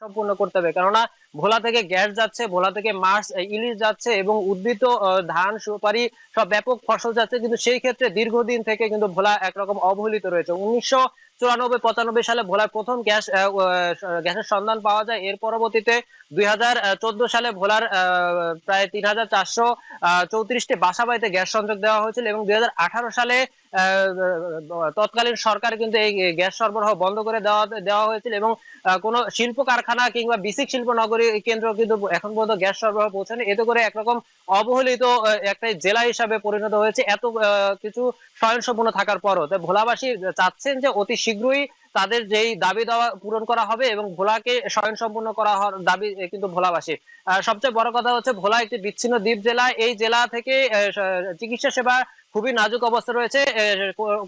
সম্পূর্ণ করতে হবে। কেননা ভোলা থেকে গ্যাস যাচ্ছে, ভোলা থেকে মাছ, ইলিশ যাচ্ছে এবং উদ্ভিদ, ধান, সুপারি সব ব্যাপক ফসল যাচ্ছে, কিন্তু সেই ক্ষেত্রে দীর্ঘদিন থেকে কিন্তু ভোলা একরকম অবহেলিত রয়েছে। 1994-95 সালে ভোলার প্রথম গ্যাসের সন্ধান পাওয়া যায়। এর পরবর্তীতে 2014 সালে ভোলার প্রায় 3434টি বাসাবাড়িতে গ্যাস সংযোগ দেওয়া হয়েছিল এবং 2018 সালে তৎকালীন সরকার কিন্তু এই গ্যাস সরবরাহ বন্ধ করে দেওয়া হয়েছিল এবং কোনো শিল্প কারখানা কিংবা বিসিক শিল্প নগরী কেন্দ্র কিন্তু এখন পর্যন্ত গ্যাস সরবরাহ পৌঁছায়নি। এতে করে একরকম অবহেলিত একটা জেলা হিসাবে পরিণত হয়েছে, এত কিছু স্বয়ংসম্পূর্ণ থাকার পরও। তাই ভোলাবাসী চাচ্ছেন যে অতি শীঘ্রই তাদের যেই দাবি দেওয়া পূরণ করা হবে এবং ভোলাকে স্বয়ংসম্পূর্ণ করা হওয়ার দাবি কিন্তু ভোলাবাসী। সবচেয়ে বড় কথা হচ্ছে ভোলা একটি বিচ্ছিন্ন দ্বীপ জেলা, এই জেলা থেকে চিকিৎসা সেবা খুবই নাজুক অবস্থা রয়েছে।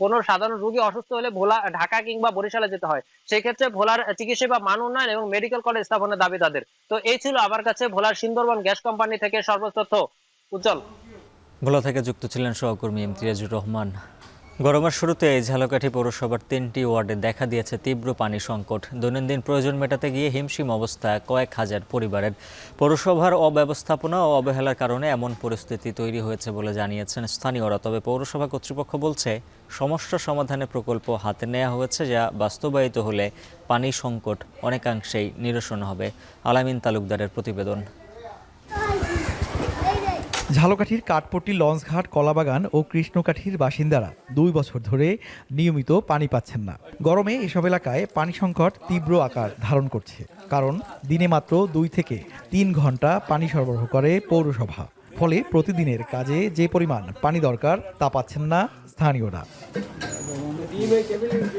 কোনো সাধারণ রোগী অসুস্থ হলে ঢাকা কিংবা বরিশালে যেতে হয়, সেই ক্ষেত্রে ভোলার চিকিৎসা সেবা মান উন্নয়ন এবং মেডিকেল কলেজ স্থাপনের দাবি তাদের। তো এই ছিল আমার কাছে ভোলার সুন্দরবন গ্যাস কোম্পানি থেকে সর্বোচ্চ তথ্য। উজ্জ্বল। ভোলা থেকে যুক্ত ছিলেন সহকর্মী ইমতিয়াজুর রহমান। গরমের শুরুতে ঝালকাঠি পৌরসভার 3টি ওয়ার্ডে দেখা দিয়েছে তীব্র পানি সংকট। দৈনন্দিন প্রয়োজন মেটাতে গিয়ে হিমশিম অবস্থা কয়েক হাজার পরিবারের। পৌরসভার অব্যবস্থাপনা ও অবহেলার কারণে এমন পরিস্থিতি তৈরি হয়েছে বলে জানিয়েছেন স্থানীয়রা। তবে পৌরসভা কর্তৃপক্ষ বলছে সমস্যা সমাধানের প্রকল্প হাতে নেওয়া হয়েছে, যা বাস্তবায়িত হলে পানি সংকট অনেকাংশেই নিরসন হবে। আলামিন তালুকদারের প্রতিবেদন। ঝালকাঠির কাঠপট্টি, লঞ্চঘাট, কলাবাগান ও কৃষ্ণকাঠির বাসিন্দারা 2 বছর ধরে নিয়মিত পানি পাচ্ছেন না। গরমে এসব এলাকায় পানি সংকট তীব্র আকার ধারণ করছে, কারণ দিনে মাত্র 2 থেকে 3 ঘন্টা পানি সরবরাহ করে পৌরসভা। ফলে প্রতিদিনের কাজে যে পরিমাণ পানি দরকার তা পাচ্ছেন না স্থানীয়রা।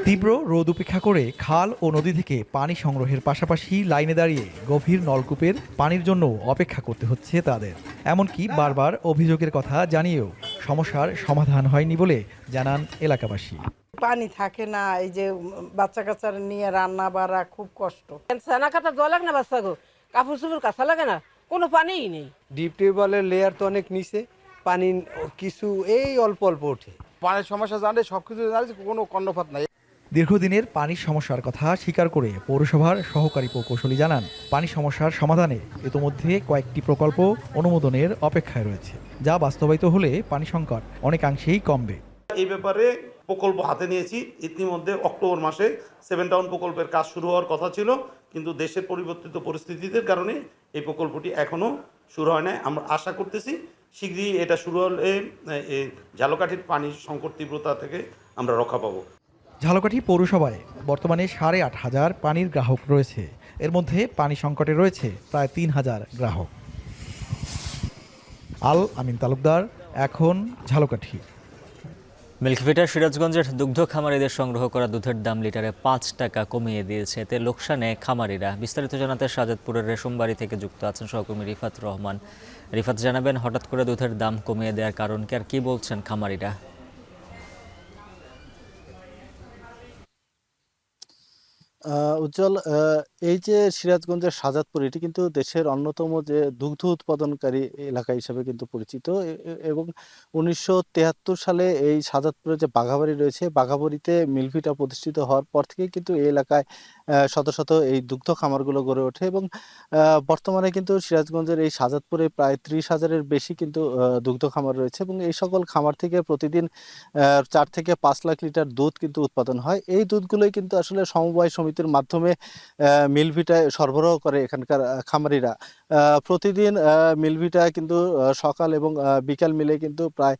তীব্র রোদ উপেক্ষা করে খাল ও নদী থেকে পানি সংগ্রহের পাশাপাশি লাইনে দাঁড়িয়ে গভীর নলকূপের পানির জন্য অপেক্ষা করতে হচ্ছে তাদের। এমনকি বারবার অভিযোগের কথা জানিয়েও সমস্যার সমাধান হয়নি বলে জানান এলাকাবাসী। পানি থাকে না, এই যে বাচ্চা কাচ্চারা নিয়ে রান্না বাড়া খুব কষ্ট। সানা কাটা জল লাগে না, বাচ্চা গো কাপড় চোপড় কাঁচা লাগে না, কোনো পানিই নেই। ডিপ টিউবওয়েলের লেয়ার তো অনেক নিচে, পানি কিছু এই অল্প অল্প ওঠে। পানির সমস্যা জানলে সবকিছু জানলে কোনো কর্ণপাত নাই। দীর্ঘদিনের পানির সমস্যার কথা স্বীকার করে পৌরসভার সহকারী প্রকৌশলী জানান, পানি সমস্যার সমাধানে ইতোমধ্যে কয়েকটি প্রকল্প অনুমোদনের অপেক্ষায় রয়েছে, যা বাস্তবায়িত হলে পানি সংকট অনেকাংশেই কমবে। এই ব্যাপারে প্রকল্প হাতে নিয়েছি। ইতিমধ্যে অক্টোবর মাসে 7 টাউন প্রকল্পের কাজ শুরু হওয়ার কথা ছিল, কিন্তু দেশের পরিবর্তিত পরিস্থিতির কারণে এই প্রকল্পটি এখনও শুরু হয় নাই। আমরা আশা করতেছি শীঘ্রই এটা শুরু হলে ঝালকাঠির পানি সংকট তীব্রতা থেকে আমরা রক্ষা পাবো। ঝালকাঠি পৌরসভায় বর্তমানে 8,500 পানির গ্রাহক রয়েছে। এর মধ্যে পানি সংকটে রয়েছে প্রায় 3,000 গ্রাহক। আল আমিন তালুকদার, এখন ঝালকাঠি। মিল্কভিটা সিরাজগঞ্জের দুগ্ধ খামারিদের সংগ্রহ করা দুধের দাম লিটারে 5 টাকা কমিয়ে দিয়েছে। এতে লোকসানে খামারিরা। বিস্তারিত জানাতে সাজাদপুরের রেশমবাড়ি থেকে যুক্ত আছেন সহকর্মী রিফাত রহমান। রিফাত, জানাবেন হঠাৎ করে দুধের দাম কমিয়ে দেওয়ার কারণ কি, আর কি বলছেন খামারিরা? উজ্জ্বল, এই যে সিরাজগঞ্জের সাজাদপুর, এটি কিন্তু দেশের অন্যতম যে দুগ্ধ উৎপাদনকারী এলাকা হিসেবে কিন্তু পরিচিত এবং 1973 সালে এই সাজাদপুরে যে বাঘাবাড়ি রয়েছে, বাঘাবাড়িতে মিলভিটা প্রতিষ্ঠিত হওয়ার পর থেকে কিন্তু এই এলাকায় শত শত এই দুগ্ধ খামারগুলো গড়ে ওঠে এবং বর্তমানে কিন্তু সিরাজগঞ্জের এই সাজাদপুরে প্রায় 30,000-এর বেশি কিন্তু দুগ্ধ খামার রয়েছে এবং এই সকল খামার থেকে প্রতিদিন 4 থেকে 5 লাখ লিটার দুধ কিন্তু উৎপাদন হয়। এই দুধগুলোই কিন্তু আসলে সমবায় সমিতির মাধ্যমে মিলভিটায় সরবরাহ করে এখানকার খামারিরা। প্রতিদিন মিলভিটা কিন্তু সকাল এবং বিকাল মিলে কিন্তু প্রায়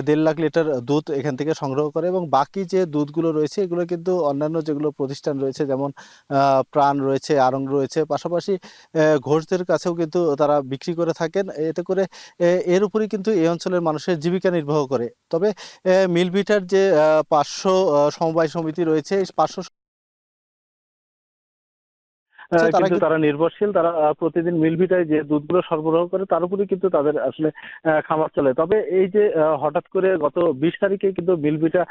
1.5 লাখ লিটার দুধ এখান থেকে সংগ্রহ করে এবং বাকি যে দুধগুলো রয়েছে এগুলো কিন্তু অন্যান্য যেগুলো প্রতিষ্ঠান রয়েছে, যেমন প্রাণ রয়েছে, আরং রয়েছে, পাশাপাশি ঘোষদের কাছেও কিন্তু তারা বিক্রি করে থাকেন। এতে করে এর উপরই কিন্তু এই অঞ্চলের মানুষের জীবিকা নির্বাহ করে। তবে মিলভিটার যে 500 সমবায় সমিতি রয়েছে, 500 কিন্তু তারা নির্ভরশীল, তারা প্রতিদিন মিলভিটায় যে দুধগুলো সরবরাহ করে তার উপরে কিন্তু তাদের আসলে খামার চলে। তবে এই যে হঠাৎ করে গত 20 তারিখে কিন্তু মিলভিটা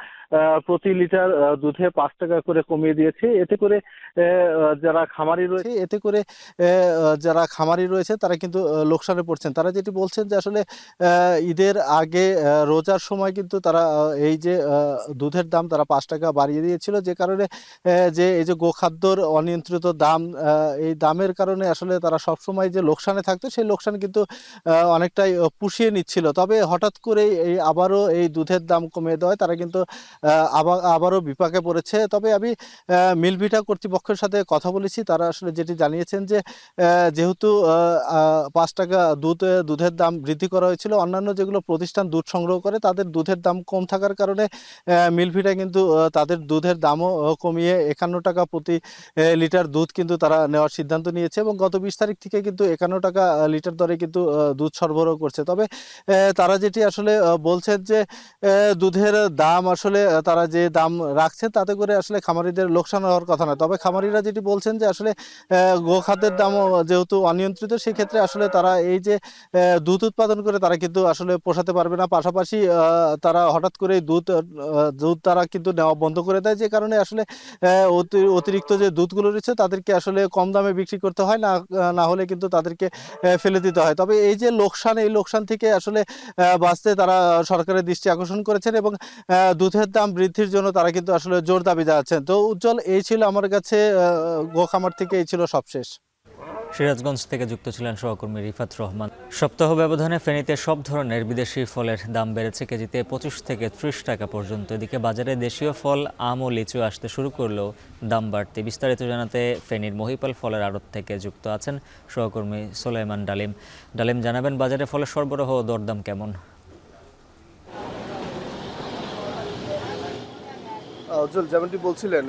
প্রতি লিটার দুধে 5 টাকা করে কমিয়ে দিয়েছে। এতে করে যারা খামারি রয়েছে তারা কিন্তু লোকসানে পড়ছেন। তারা যেটি বলছেন যে আসলে ঈদের আগে রোজার সময় কিন্তু তারা এই যে দুধের দাম তারা 5 টাকা বাড়িয়ে দিয়েছিল, যে কারণে যে এই যে গোখাদ্যর অনিয়ন্ত্রিত দাম, এই দামের কারণে আসলে তারা সবসময় যে লোকসানে থাকতো সেই লোকসান কিন্তু অনেকটাই পুষিয়ে নিচ্ছিল। তবে হঠাৎ করে আবারও এই দুধের দাম কমিয়ে দেওয়ায় তারা কিন্তু আবারও বিপাকে পড়েছে। তবে আমি মিলভিটা কর্তৃপক্ষের সাথে কথা বলেছি, তারা আসলে যেটি জানিয়েছেন যে যেহেতু 5 টাকা দুধের দাম বৃদ্ধি করা হয়েছিল, অন্যান্য যেগুলো প্রতিষ্ঠান দুধ সংগ্রহ করে তাদের দুধের দাম কম থাকার কারণে মিলভিটা কিন্তু তাদের দুধের দামও কমিয়ে 51 টাকা প্রতি লিটার দুধ কিন্তু তারা নেওয়ার সিদ্ধান্ত নিয়েছে এবং গত 20 তারিখ থেকে কিন্তু 51 টাকা লিটার দরে কিন্তু দুধ সরবরাহ করছে। তবে তারা যেটি আসলে বলছেন যে দুধের দাম আসলে তারা যে দাম রাখছেন তাতে করে আসলে খামারিদের লোকসান হওয়ার কথা নয়। তবে খামারিরা যেটি বলছেন যে আসলে গোখাদ্যের দামও যেহেতু অনিয়ন্ত্রিত, সেই ক্ষেত্রে আসলে তারা এই যে দুধ উৎপাদন করে তারা কিন্তু আসলে পোষাতে পারবে না। পাশাপাশি তারা হঠাৎ করে দুধ তারা কিন্তু নেওয়া বন্ধ করে দেয়, যে কারণে আসলে অতিরিক্ত যে দুধগুলো রয়েছে তাদেরকে আসলে কম দামে বিক্রি করতে হয়, না হলে কিন্তু তাদেরকে ফেলে দিতে হয়। তবে এই যে লোকসান, এই লোকসান থেকে আসলে বাঁচতে তারা সরকারের দৃষ্টি আকর্ষণ করেছেন এবং দুধের দাম বৃদ্ধির জন্য তারা কিন্তু আসলে জোর দাবি জানাচ্ছেন। তো উজ্জ্বল, এই ছিল আমার কাছে গোখামার থেকে এই ছিল সবশেষ। সিরাজগঞ্জ থেকে যুক্ত ছিলেন সহকর্মী রিফাত রহমান। সপ্তাহ ব্যবধানে ফেনীতে সব ধরনের বিদেশি ফলের দাম বেড়েছে কেজিতে 25 থেকে 30 টাকা পর্যন্ত। এদিকে বাজারে দেশীয় ফল আম ও লিচু আসতে শুরু করলেও দাম বাড়তে। বিস্তারিত জানাতে ফেনীর মহিপাল ফলের আড়ত থেকে যুক্ত আছেন সহকর্মী সোলাইমান ডালিম। ডালিম, জানাবেন বাজারে ফলের সরবরাহ ও দরদাম কেমন? অজল যেমনটি বলছিলেন,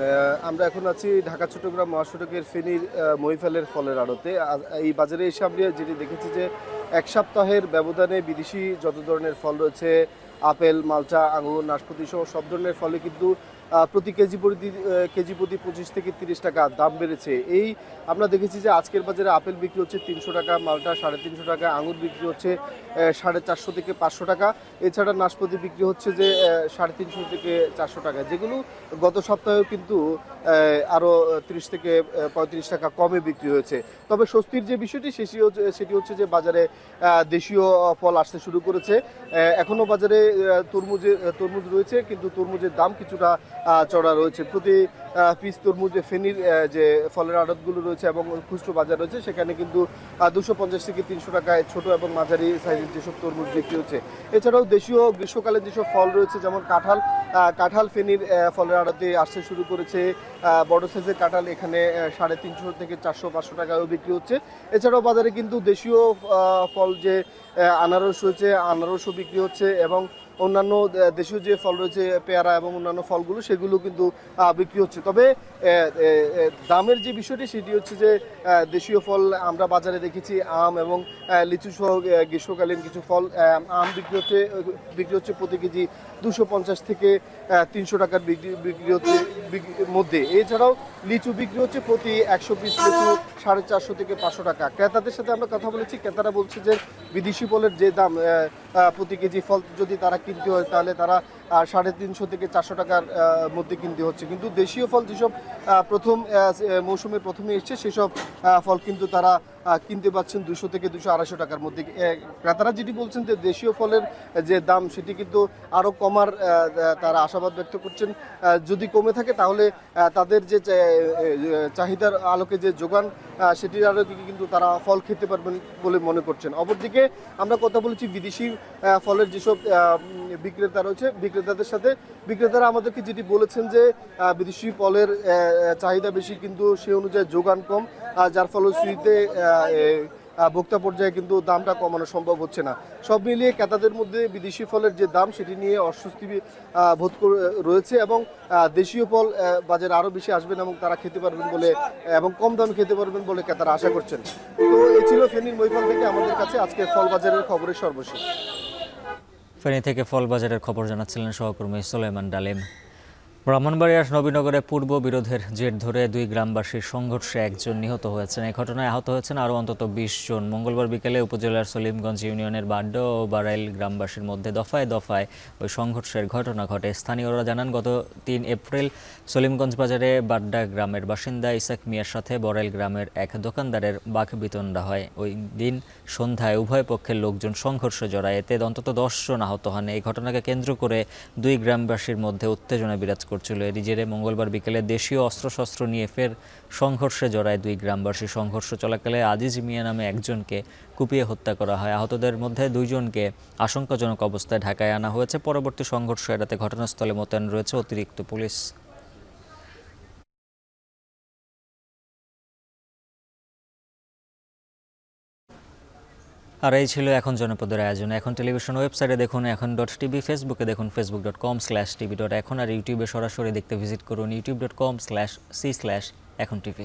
আমরা এখন আছি ঢাকা চট্টগ্রাম মহাসড়কের ফেনীর মহিফালের ফলের আড়তে। এই বাজারে এসে আমরা যেটি দেখেছি যে এক সপ্তাহের ব্যবধানে বিদেশি যত ধরনের ফল রয়েছে, আপেল, মালটা, আঙুর, নাশপাতি সহ সব ধরনের ফলে কিন্তু প্রতি কেজি প্রতি 25 থেকে 30 টাকা দাম বেড়েছে। এই আমরা দেখেছি যে আজকের বাজারে আপেল বিক্রি হচ্ছে 300 টাকা, মালটা 350 টাকা, আঙুর বিক্রি হচ্ছে 450 থেকে 500 টাকা। এছাড়া নাশপাতি বিক্রি হচ্ছে যে 350 থেকে 400 টাকা, যেগুলো গত সপ্তাহেও কিন্তু আরও 30 থেকে 35 টাকা কমে বিক্রি হয়েছে। তবে স্বস্তির যে বিষয়টি সেটি হচ্ছে যে বাজারে দেশীয় ফল আসতে শুরু করেছে। এখনও বাজারে তরমুজ রয়েছে, কিন্তু তরমুজের দাম কিছুটা চড়া রয়েছে। প্রতি পিস তরমুজে ফেনীর যে ফলের আড়তগুলো রয়েছে এবং খুচরো বাজার রয়েছে, সেখানে কিন্তু 250 থেকে 300 টাকায় ছোট এবং মাঝারি সাইজের যেসব তরমুজ বিক্রি হচ্ছে। এছাড়াও দেশীয় গ্রীষ্মকালে যেসব ফল রয়েছে, যেমন কাঁঠাল ফেনীর ফলের আড়তে আসতে শুরু করেছে। বড় সাইজের কাঁঠাল এখানে 350 থেকে 400-500 টাকায়ও বিক্রি হচ্ছে। এছাড়াও বাজারে কিন্তু দেশীয় ফল যে আনারস রয়েছে, আনারসও বিক্রি হচ্ছে এবং অন্যান্য দেশীয় যে ফল রয়েছে, পেয়ারা এবং অন্যান্য ফলগুলো, সেগুলো কিন্তু বিক্রি হচ্ছে। তবে দামের যে বিষয়টি সেটি হচ্ছে যে দেশীয় ফল আমরা বাজারে দেখেছি আম এবং লিচু সহ গ্রীষ্মকালীন কিছু ফল। আম বিক্রি হচ্ছে প্রতি কেজি 250 থেকে 300 টাকার বিক্রি হচ্ছে মধ্যে। এছাড়াও লিচু বিক্রি হচ্ছে প্রতি 100 পিস লিচু 450 থেকে 500 টাকা। ক্রেতাদের সাথে আমরা কথা বলেছি, ক্রেতারা বলছে যে বিদেশি ফলের যে দাম, প্রতি কেজি ফল যদি তারা কিনতে হয় তাহলে তারা 350 থেকে 400 টাকার মধ্যে কিনতে হচ্ছে। কিন্তু দেশীয় ফল যেসব প্রথম মৌসুমের প্রথমে এসছে, সেসব ফল কিন্তু তারা কিনতে পাচ্ছেন 200 থেকে 200-250 টাকার মধ্যে। ক্রেতারা যেটি বলছেন যে দেশীয় ফলের যে দাম সেটি কিন্তু আরও কমার তারা আশাবাদ ব্যক্ত করছেন। যদি কমে থাকে তাহলে তাদের যে চাহিদার আলোকে যে যোগান, সেটির আলোকে কিন্তু তারা ফল খেতে পারবেন বলে মনে করছেন। অপরদিকে আমরা কথা বলেছি বিদেশি ফলের যেসব বিক্রেতা রয়েছে, বিক্রেতাদের সাথে। বিক্রেতারা আমাদেরকে যেটি বলেছেন যে বিদেশি ফলের চাহিদা বেশি, কিন্তু সে অনুযায়ী যোগান কম, যার ফলশ্রুতিতে ভোক্তা পর্যায়ে কিন্তু দামটা কমানো সম্ভব হচ্ছে না। সব মিলিয়ে ক্রেতাদের মধ্যে বিদেশি ফলের যে দাম সেটি নিয়ে অস্বস্তি বোধ রয়েছে এবং দেশীয় ফল বাজারে আরও বেশি আসবেন এবং তারা খেতে পারবেন বলে এবং কম দামে খেতে পারবেন বলে ক্রেতারা আশা করছেন। তো এই ছিল ফেনীর মহিফাল থেকে আমাদের কাছে আজকে ফল বাজারের খবরের সর্বশেষ। ফেনী থেকে ফল বাজারের খবর জানাচ্ছিলেন সহকর্মী সুলাইমান ডালিম। ব্রাহ্মণবাড়িয়ার নবীনগরে পূর্ব বিরোধের জের ধরে 2 গ্রামবাসীর সংঘর্ষে একজন নিহত হয়েছেন। এই ঘটনায় আহত হয়েছেন আরও অন্তত 20 জন। মঙ্গলবার বিকেলে উপজেলার সলিমগঞ্জ ইউনিয়নের বাড্ডা ও বারাইল গ্রামবাসীর মধ্যে দফায় দফায় ওই সংঘর্ষের ঘটনা ঘটে। স্থানীয়রা জানান, গত 3 এপ্রিল সলিমগঞ্জ বাজারে বাড্ডা গ্রামের বাসিন্দা ইসাক মিয়ার সাথে বরাইল গ্রামের এক দোকানদারের বাকবিতণ্ডা হয়। ওই দিন সন্ধ্যায় উভয় পক্ষের লোকজন সংঘর্ষে জড়ায়, এতে অন্তত 10 জন আহত হন। এই ঘটনাকে কেন্দ্র করে 2 গ্রামবাসীর মধ্যে উত্তেজনা বিরাজ করছিল। এরই জেরে মঙ্গলবার বিকেলে দেশীয় অস্ত্রশস্ত্র নিয়ে ফের সংঘর্ষে জড়ায় 2 গ্রামবাসী। সংঘর্ষ চলাকালে আজিজ মিয়া নামে একজনকে কুপিয়ে হত্যা করা হয়। আহতদের মধ্যে 2 জনকে আশঙ্কাজনক অবস্থায় ঢাকায় আনা হয়েছে। পরবর্তী সংঘর্ষ এড়াতে ঘটনাস্থলে মোতায়েন রয়েছে অতিরিক্ত পুলিশ। আর এই ছিল এখন জনপদের আয়োজন। এখন টেলিভিশন ওয়েবসাইটে দেখুন এখন.tv, ফেসবুকে দেখুন facebook.com/tv.এখন, আর ইউটিউবে সরাসরি দেখতে ভিজিট করুন youtube.com/c/echontv।